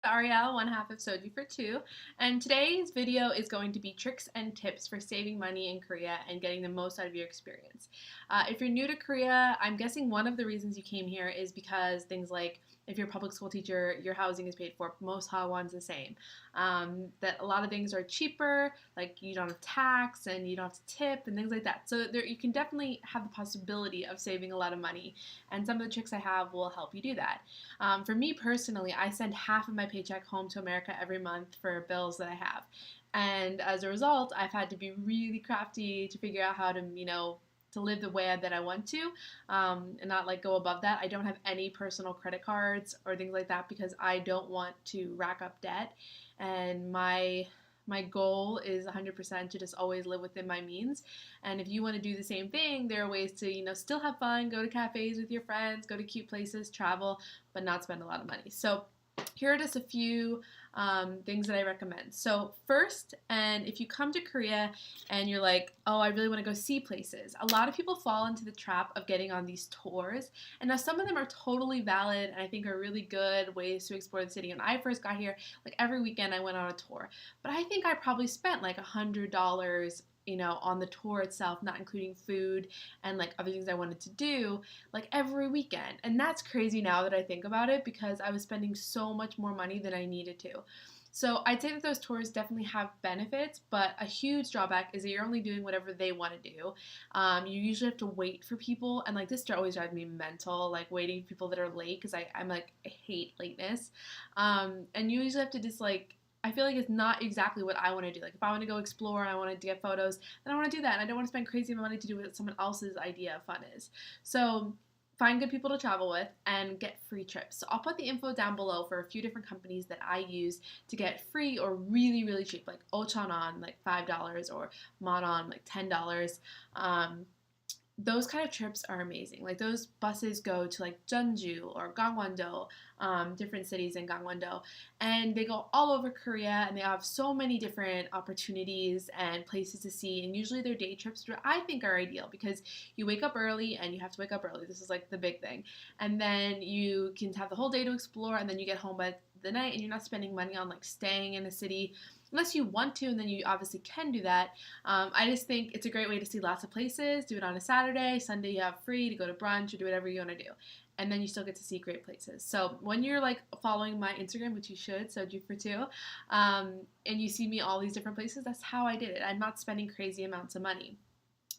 Ariel, one half of Soju for two, and today's video is going to be tricks and tips for saving money in Korea and getting the most out of your experience. If you're new to Korea, I'm guessing one of the reasons you came here is because things like if you're a public school teacher, your housing is paid for. Most Hawwon's the same. That a lot of things are cheaper, like you don't have tax and you don't have to tip and things like that. So there, you can definitely have the possibility of saving a lot of money, and some of the tricks I have will help you do that. For me personally, I send half of my paycheck home to America every month for bills that I have. And as a result, I've had to be really crafty to figure out how to, to live the way that I want to, and not like go above that. I don't have any personal credit cards or things like that because I don't want to rack up debt. And my goal is 100% to just always live within my means. And if you want to do the same thing, there are ways to, still have fun, go to cafes with your friends, go to cute places, travel, but not spend a lot of money. So here are just a few things that I recommend. So first, and if you come to Korea and you're like, oh, I really want to go see places, a lot of people fall into the trap of getting on these tours. And now some of them are totally valid and I think are really good ways to explore the city. When I first got here, like every weekend I went on a tour. But I think I probably spent like $100 on the tour itself, not including food and like other things I wanted to do, like every weekend. And that's crazy now that I think about it because I was spending so much more money than I needed to. So I'd say that those tours definitely have benefits, but a huge drawback is that you're only doing whatever they want to do. You usually have to wait for people, and like this always drives me mental, like waiting for people that are late because I'm like I hate lateness, and you usually have to just like I feel like it's not exactly what I want to do. Like if I want to go explore, I want to get photos, then I want to do that. And I don't want to spend crazy money to do what someone else's idea of fun is. So find good people to travel with and get free trips. So I'll put the info down below for a few different companies that I use to get free or really, really cheap, like Ochanon, like $5, or Monon, like $10. Those kind of trips are amazing. Like those buses go to like Jeonju or Gangwon-do, different cities in Gangwon-do, and they go all over Korea, and they have so many different opportunities and places to see. And usually they're day trips, which I think are ideal because you wake up early, and you have to wake up early. This is like the big thing, and then you can have the whole day to explore, and then you get home by the night, and you're not spending money on like staying in a city unless you want to, and then you obviously can do that. I just think it's a great way to see lots of places. Do it on a Saturday. Sunday you have free to go to brunch or do whatever you want to do. And then you still get to see great places. So when you're like following my Instagram, which you should, Soju for two, and you see me all these different places, that's how I did it. I'm not spending crazy amounts of money.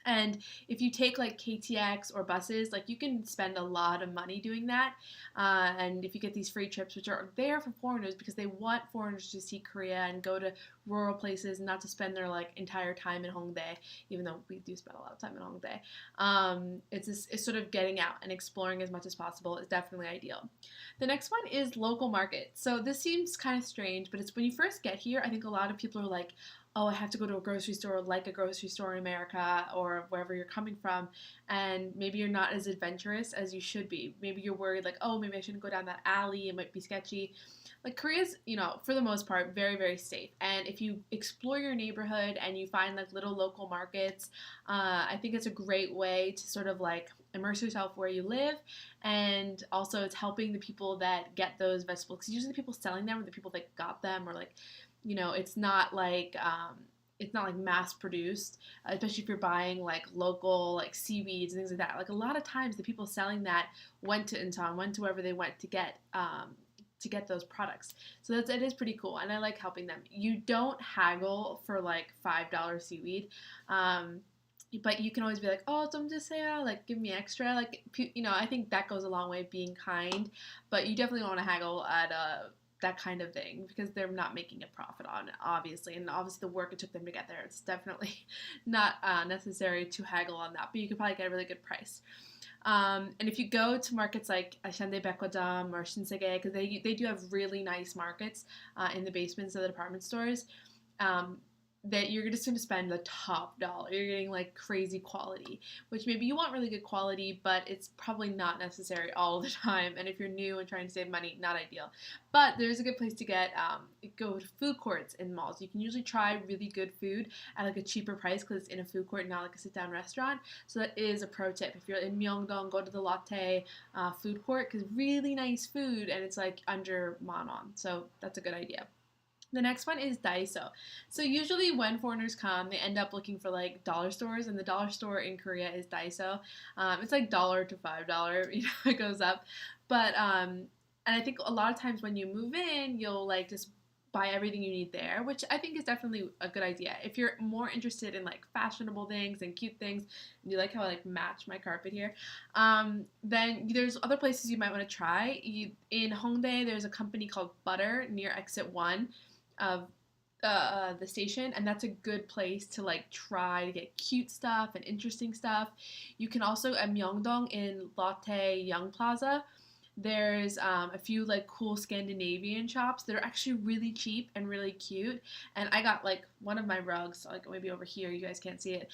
And if you take like KTX or buses, like you can spend a lot of money doing that. And if you get these free trips, which are there for foreigners because they want foreigners to see Korea and go to rural places and not to spend their like entire time in Hongdae, even though we do spend a lot of time in Hongdae. It's sort of getting out and exploring as much as possible is definitely ideal. The next one is local market. So this seems kind of strange, but it's when you first get here, I think a lot of people are like, oh, I have to go to a grocery store like a grocery store in America or wherever you're coming from, and maybe you're not as adventurous as you should be. Maybe you're worried like, oh, maybe I shouldn't go down that alley, it might be sketchy. Like Korea's, for the most part, very, very safe. And if you explore your neighborhood and you find like little local markets, I think it's a great way to sort of like immerse yourself where you live. And also it's helping the people that get those vegetables. Because usually the people selling them are the people that got them or like it's not like mass produced, especially if you're buying like local like seaweeds and things like that. Like a lot of times the people selling that went to Incheon, went to wherever they went to get those products. So it is pretty cool, and I like helping them. You don't haggle for like $5 seaweed. But you can always be like, oh, don't just say, like, give me extra. Like, I think that goes a long way, being kind. But you definitely don't want to haggle at that kind of thing because they're not making a profit on it, obviously. And obviously the work it took them to get there, it's definitely not necessary to haggle on that. But you could probably get a really good price. And if you go to markets like Ashande Baekwajam or Shinsegae, because they do have really nice markets in the basements of the department stores, that you're just going to spend the top dollar. You're getting like crazy quality, which maybe you want really good quality, but it's probably not necessary all the time. And if you're new and trying to save money, not ideal. But there's a good place to get go to food courts in malls. You can usually try really good food at like a cheaper price because it's in a food court, not like a sit-down restaurant. So that is a pro tip. If you're in Myeongdong, go to the Lotte food court because really nice food and it's like under Manon. So that's a good idea. The next one is Daiso. So usually when foreigners come, they end up looking for like dollar stores, and the dollar store in Korea is Daiso. It's like $1 to $5, it goes up. But and I think a lot of times when you move in, you'll like just buy everything you need there, which I think is definitely a good idea. If you're more interested in like fashionable things and cute things, and you like how I like match my carpet here, then there's other places you might want to try. In Hongdae, there's a company called Butter near Exit 1 of the station, and that's a good place to like try to get cute stuff and interesting stuff. You can also at Myeongdong in Lotte Young Plaza, there's a few like cool Scandinavian shops that are actually really cheap and really cute. And I got like one of my rugs, like maybe over here, you guys can't see it,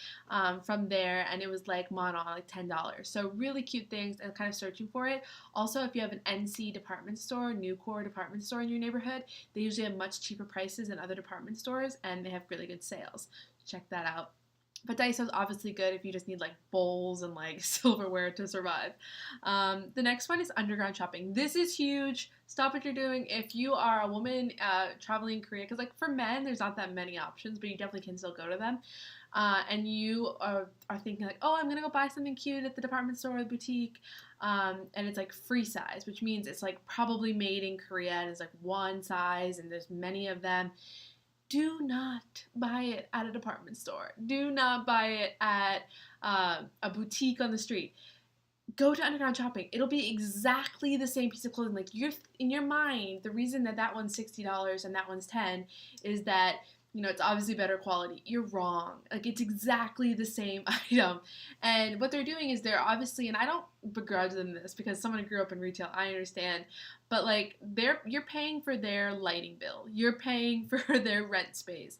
from there, and it was like mono, like $10. So really cute things, and kind of searching for it. Also, if you have an NC department store, Nucor department store in your neighborhood, they usually have much cheaper prices than other department stores, and they have really good sales. Check that out. But Daiso is obviously good if you just need like bowls and like silverware to survive. The next one is underground shopping. This is huge. Stop what you're doing if you are a woman traveling in Korea, because like for men, there's not that many options, but you definitely can still go to them. And you are thinking like, oh, I'm gonna go buy something cute at the department store or the boutique, and it's like free size, which means it's like probably made in Korea and it's like one size, and there's many of them. Do not buy it at a department store. Do not buy it at a boutique on the street. Go to underground shopping. It'll be exactly the same piece of clothing. Like you're in your mind, the reason that that one's $60 and that one's 10 is that it's obviously better quality. You're wrong. Like it's exactly the same item. And what they're doing is they're obviously, and I don't begrudge them this because someone who grew up in retail, I understand, but like you're paying for their lighting bill. You're paying for their rent space.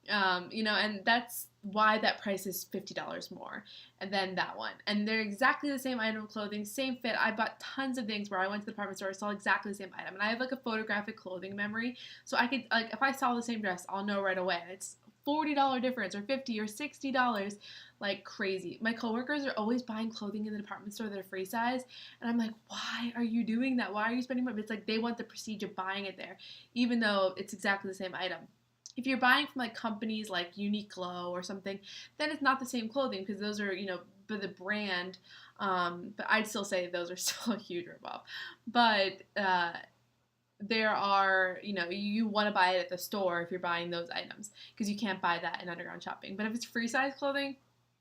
And that's why that price is $50 more than that one. And they're exactly the same item of clothing, same fit. I bought tons of things where I went to the department store, I saw exactly the same item. And I have like a photographic clothing memory. So I could, like, if I saw the same dress, I'll know right away. It's $40 difference or $50 or $60, like crazy. My coworkers are always buying clothing in the department store that are free size. And I'm like, why are you doing that? Why are you spending money? It's like they want the prestige of buying it there, even though it's exactly the same item. If you're buying from like companies like Uniqlo or something, then it's not the same clothing because those are, by the brand. But I'd still say those are still a huge ripoff. But there are, you want to buy it at the store if you're buying those items because you can't buy that in underground shopping. But if it's free size clothing,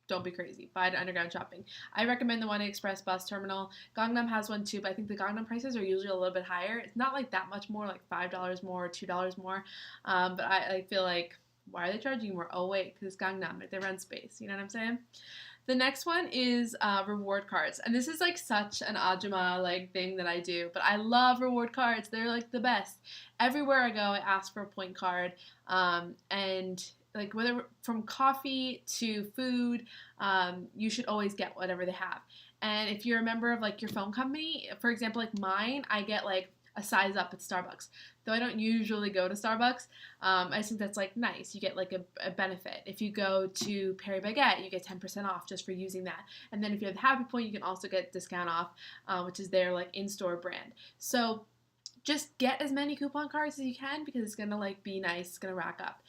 don't be crazy. Buy it at underground shopping. I recommend the one at Express Bus Terminal. Gangnam has one too, but I think the Gangnam prices are usually a little bit higher. It's not like that much more, like $5 more or $2 more. But I feel like, why are they charging more? Oh wait, because it's Gangnam, like they rent space. You know what I'm saying? The next one is reward cards. And this is like such an Ajumma like thing that I do, but I love reward cards. They're like the best. Everywhere I go, I ask for a point card. And like whether from coffee to food, you should always get whatever they have. And if you're a member of like your phone company, for example, like mine, I get like a size up at Starbucks. Though I don't usually go to Starbucks, I think that's like nice. You get like a benefit. If you go to Paris Baguette, you get 10% off just for using that. And then if you have the Happy Point, you can also get discount off, which is their like in-store brand. So just get as many coupon cards as you can because it's gonna like be nice. It's gonna rack up.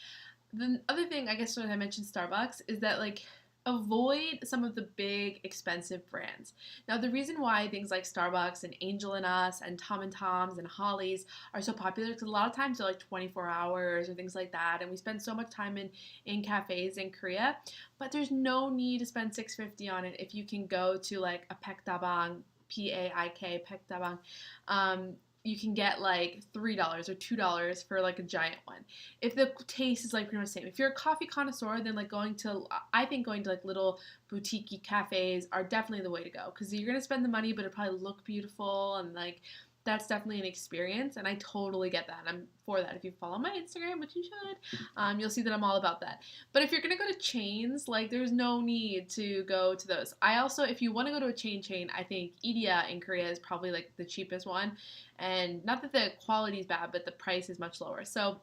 The other thing, I guess when I mentioned Starbucks, is that like avoid some of the big expensive brands. Now the reason why things like Starbucks and Angel and Us and Tom and Tom's and Holly's are so popular is because a lot of times they're like 24 hours or things like that, and we spend so much time in cafes in Korea, but there's no need to spend $6.50 on it if you can go to like a Paik, P-A-I-K, Paik, you can get like $3 or $2 for like a giant one. If the taste is like pretty much the same. If you're a coffee connoisseur, then like I think going to like little boutique cafes are definitely the way to go because you're gonna spend the money, but it'll probably look beautiful and like that's definitely an experience, and I totally get that. I'm for that. If you follow my Instagram, which you should, you'll see that I'm all about that. But if you're gonna go to chains, like there's no need to go to those. I also, if you want to go to a chain, I think Edea in Korea is probably like the cheapest one, and not that the quality is bad, but the price is much lower. So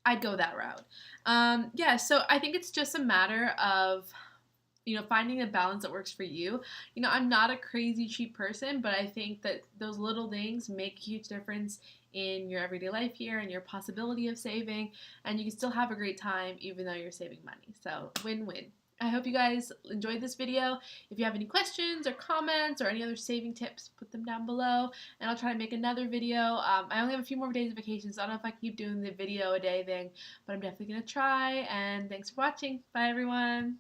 I'd go that route. Yeah, so I think it's just a matter of finding a balance that works for you. I'm not a crazy cheap person, but I think that those little things make a huge difference in your everyday life here and your possibility of saving, and you can still have a great time even though you're saving money. So win-win. I hope you guys enjoyed this video. If you have any questions or comments or any other saving tips, put them down below, and I'll try to make another video. I only have a few more days of vacation, so I don't know if I can keep doing the video a day thing, but I'm definitely going to try, and thanks for watching. Bye, everyone.